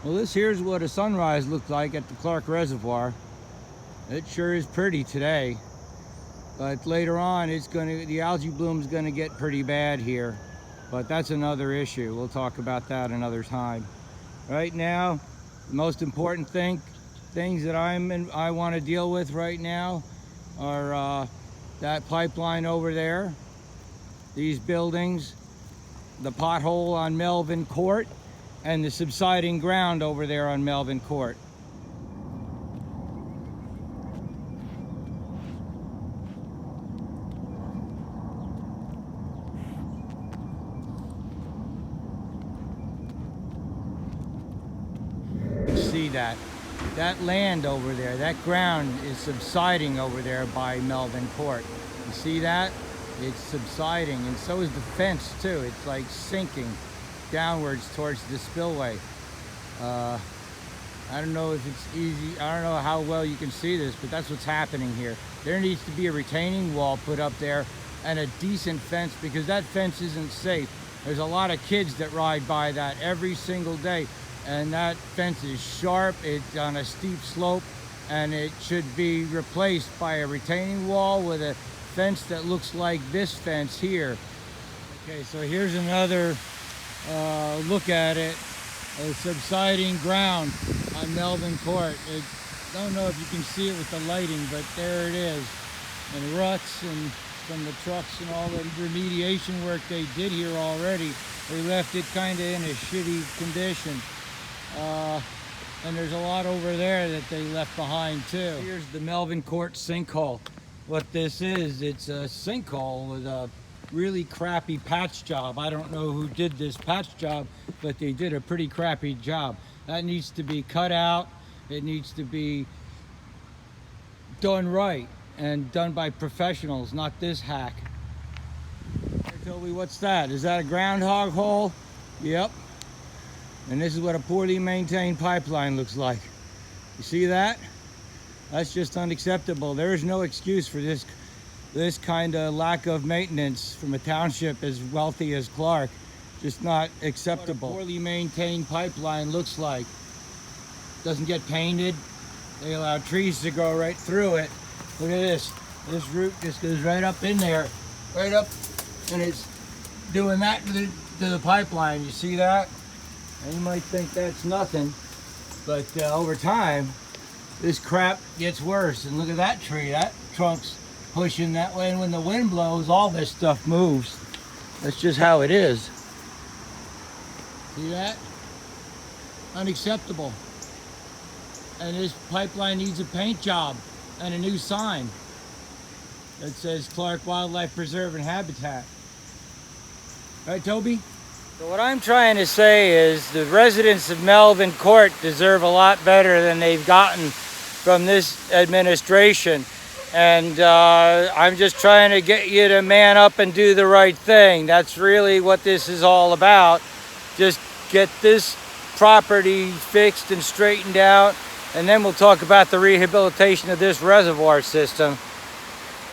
Well, this here's what a sunrise looked like at the Clark Reservoir. It sure is pretty today, but later on the algae bloom is gonna get pretty bad here. But that's another issue. We'll talk about that another time. Right now, the most important things that I want to deal with right now are that pipeline over there, these buildings, the pothole on Melvin Court, and the subsiding ground over there on Melvin Court. See that land over there, that ground is subsiding over there by Melvin Court. You see that? It's subsiding, and so is the fence too. It's like sinking downwards towards the spillway. I don't know if it's easy, I don't know how well you can see this, but that's what's happening here. There needs to be a retaining wall put up there and a decent fence, because that fence isn't safe. There's a lot of kids that ride by that every single day, and that fence is sharp, it's on a steep slope, and it should be replaced by a retaining wall with a fence that looks like this fence here. Okay, so here's another look at it. A subsiding ground on Melvin Court. I don't know if you can see it with the lighting, but there it is. And ruts and from the trucks and all the remediation work they did here already, they left it kind of in a shitty condition. And there's a lot over there that they left behind too. Here's the Melvin Court sinkhole. What this is, it's a sinkhole with a really crappy patch job. I don't know who did this patch job, but they did a pretty crappy job. That needs to be cut out. It needs to be done right and done by professionals, not this hack. Toby, what's that? Is that a groundhog hole? Yep. And this is what a poorly maintained pipeline looks like. You see that? That's just unacceptable. There is no excuse for this kind of lack of maintenance from a township as wealthy as Clark. Just not acceptable. What a poorly maintained pipeline looks like. Doesn't get painted. They allow trees to go right through it. Look at this. This root just goes right up in there, right up, and it's doing that to the pipeline. You see that? And you might think that's nothing, but over time, this crap gets worse. And look at that tree. That trunk's pushing that way, and when the wind blows, all this stuff moves. That's just how it is. See that? Unacceptable. And this pipeline needs a paint job and a new sign that says Clark Wildlife Preserve and Habitat. Right, Toby? So what I'm trying to say is the residents of Melvin Court deserve a lot better than they've gotten from this administration. And I'm just trying to get you to man up and do the right thing. That's really what this is all about. Just get this property fixed and straightened out, and then we'll talk about the rehabilitation of this reservoir system.